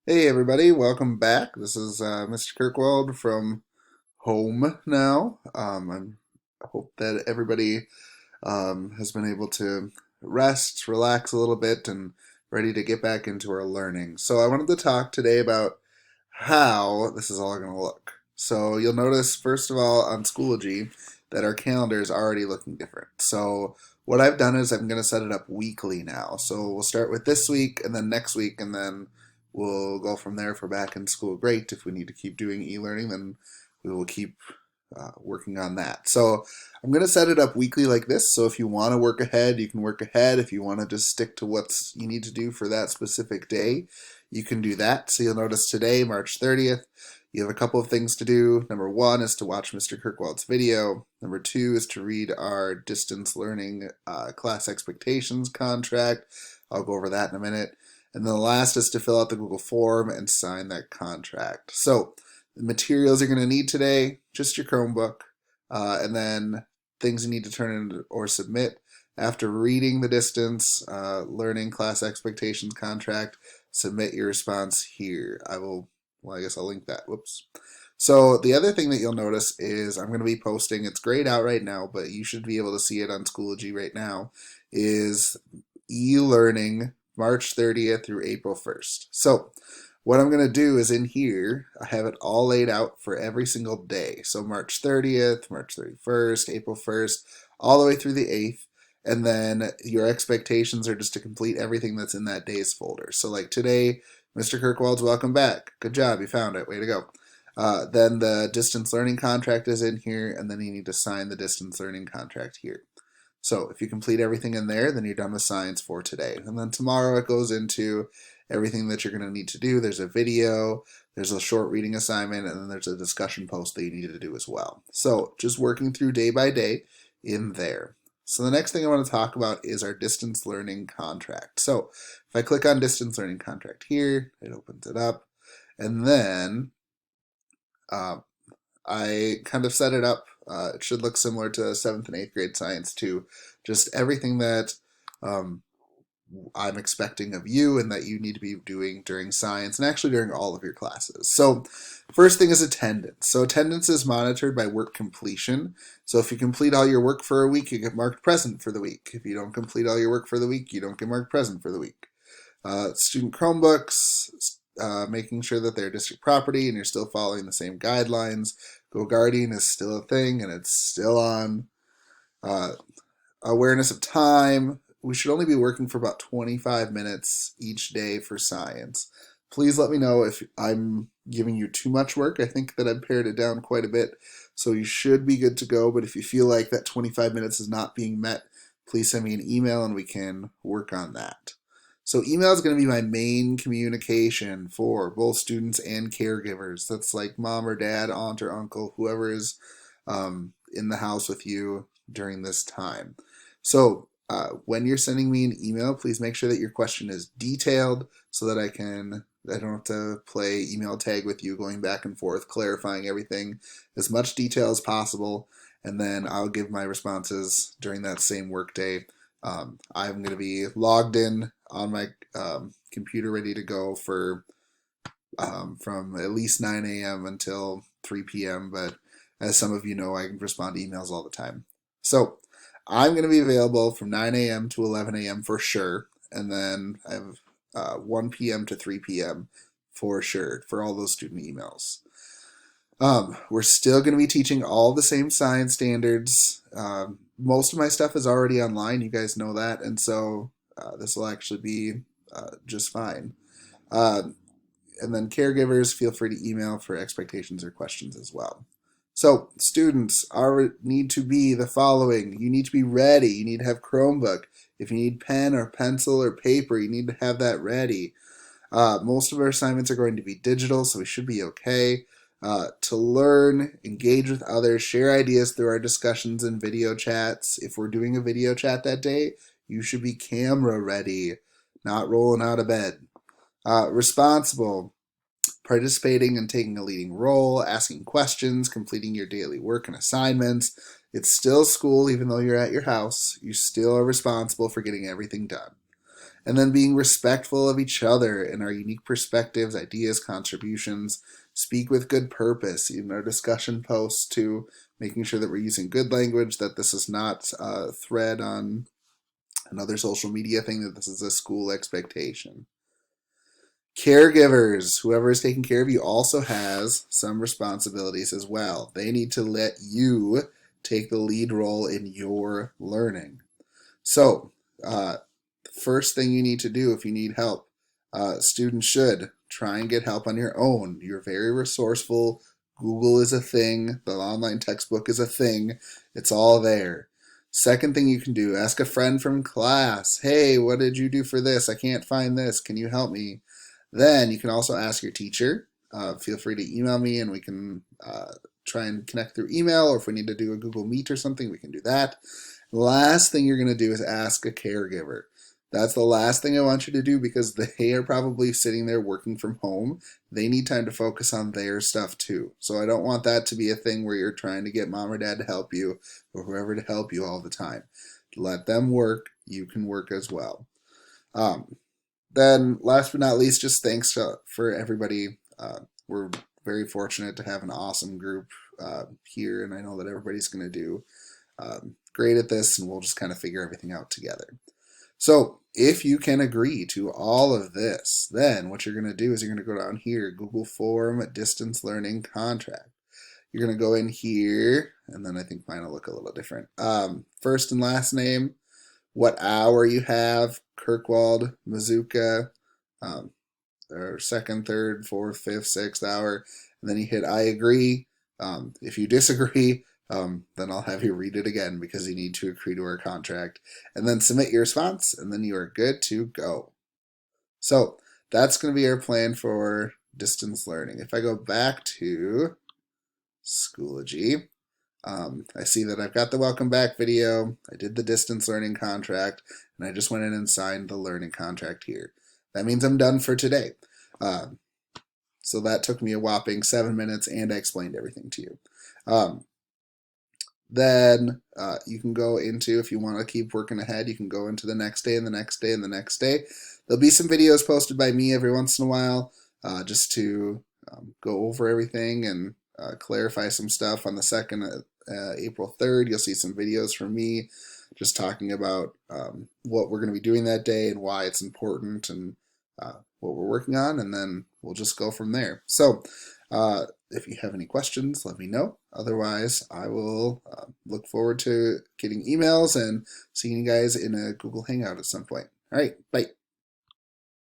Hey everybody, welcome back. This is Mr. Kirkwald from home now. I hope that everybody has been able to rest, relax a little bit, and ready to get back into our learning. So I wanted to talk today about how this is all going to look. So you'll notice, first of all, on Schoology that our calendar is already looking different. So what I've done is I'm going to set it up weekly now. So we'll start with this week and then next week, and then we'll go from there for back in school. Great. If we need to keep doing e-learning, then we will keep working on that. So I'm going to set it up weekly like this. So if you want to work ahead, you can work ahead. If you want to just stick to what you need to do for that specific day, you can do that. So you'll notice today, March 30th, you have a couple of things to do. Number one is to watch Mr. Kirkwald's video. Number two is to read our distance learning class expectations contract. I'll go over that in a minute. And then the last is to fill out the Google form and sign that contract. So the materials you're going to need today, just your Chromebook, and then things you need to turn in or submit after reading the distance learning class expectations contract. Submit your response here. I guess I'll link that. Whoops. So the other thing that you'll notice is I'm going to be posting, it's grayed out right now, but you should be able to see it on Schoology right now, is e-learning March 30th through April 1st. So what I'm going to do is in here, I have it all laid out for every single day. So March 30th, March 31st, April 1st, all the way through the 8th. And then your expectations are just to complete everything that's in that day's folder. So like today, Mr. Kirkwald's welcome back. Good job, you found it. Way to go. Then the distance learning contract is in here, and then you need to sign the distance learning contract here. So if you complete everything in there, then you're done with science for today. And then tomorrow it goes into everything that you're going to need to do. There's a video, there's a short reading assignment, and then there's a discussion post that you need to do as well. So just working through day by day in there. So the next thing I want to talk about is our distance learning contract. So if I click on distance learning contract here, it opens it up. And then uh, I kind of set it up. It should look similar to 7th and 8th grade science too. Just everything that um, I'm expecting of you and that you need to be doing during science and actually during all of your classes. So first thing is attendance. So attendance is monitored by work completion. So if you complete all your work for a week, you get marked present for the week. If you don't complete all your work for the week, you don't get marked present for the week. Student Chromebooks, making sure that they're district property and you're still following the same guidelines. GoGuardian is still a thing and it's still on. Uh, Awareness of time. We should only be working for about 25 minutes each day for science. Please let me know if I'm giving you too much work. I think that I've pared it down quite a bit, so you should be good to go. But if you feel like that 25 minutes is not being met, please send me an email and we can work on that. So email is going to be my main communication for both students and caregivers. That's like mom or dad, aunt or uncle, whoever is in the house with you during this time. So when you're sending me an email, please make sure that your question is detailed so that I don't have to play email tag with you going back and forth, clarifying everything as much detail as possible, and then I'll give my responses during that same workday. I'm going to be logged in on my computer ready to go for from at least 9 a.m. until 3 p.m. But as some of you know, I respond to emails all the time. So I'm going to be available from 9 a.m. to 11 a.m. for sure. And then I have 1 p.m. to 3 p.m. for sure for all those student emails. We're still going to be teaching all the same science standards. Most of my stuff is already online. You guys know that. And so this will actually be just fine. And then caregivers, feel free to email for expectations or questions as well. So students need to be the following. You need to be ready. You need to have Chromebook. If you need pen or pencil or paper, you need to have that ready. Most of our assignments are going to be digital, so we should be okay. To learn, engage with others, share ideas through our discussions and video chats. If we're doing a video chat that day, you should be camera ready, not rolling out of bed. Responsible, participating and taking a leading role, asking questions, completing your daily work and assignments. It's still school, even though you're at your house. You still are responsible for getting everything done. And then being respectful of each other and our unique perspectives, ideas, contributions. Speak with good purpose. In our discussion posts, to making sure that we're using good language, that this is not a thread on another social media thing, that this is a school expectation. Caregivers, whoever is taking care of you also has some responsibilities as well. They need to let you take the lead role in your learning. So, first thing you need to do if you need help, students should try and get help on your own. You're very resourceful. Google is a thing. The online textbook is a thing. It's all there. Second thing you can do, ask a friend from class. Hey, what did you do for this? I can't find this. Can you help me? Then you can also ask your teacher. Feel free to email me and we can try and connect through email, or if we need to do a Google Meet or something, we can do that. The last thing you're going to do is ask a caregiver. That's the last thing I want you to do, because they are probably sitting there working from home. They need time to focus on their stuff too. So I don't want that to be a thing where you're trying to get mom or dad to help you, or whoever to help you all the time. Let them work. You can work as well. Then last but not least, just thanks for everybody. We're very fortunate to have an awesome group here, and I know that everybody's going to do great at this, and we'll just kind of figure everything out together. So if you can agree to all of this, then what you're going to do is you're going to go down here, Google Form Distance Learning Contract. You're going to go in here, and then I think mine will look a little different. First and last name, what hour you have, Kirkwald, Mazuka, or second, third, fourth, fifth, sixth hour, and then you hit I agree. If you disagree, then I'll have you read it again, because you need to agree to our contract, and then submit your response, and then you are good to go. So that's going to be our plan for distance learning. If I go back to Schoology, I see that I've got the welcome back video, I did the distance learning contract, and I just went in and signed the learning contract here. That means I'm done for today. So that took me a whopping 7 minutes, and I explained everything to you. Then you can go into, if you want to keep working ahead, you can go into the next day and the next day and the next day. There'll be some videos posted by me every once in a while, just to go over everything and clarify some stuff. On the 2nd, April 3rd, you'll see some videos from me just talking about what we're going to be doing that day and why it's important, and what we're working on, and then we'll just go from there. So if you have any questions, let me know. Otherwise, I will look forward to getting emails and seeing you guys in a Google Hangout at some point. All right, bye.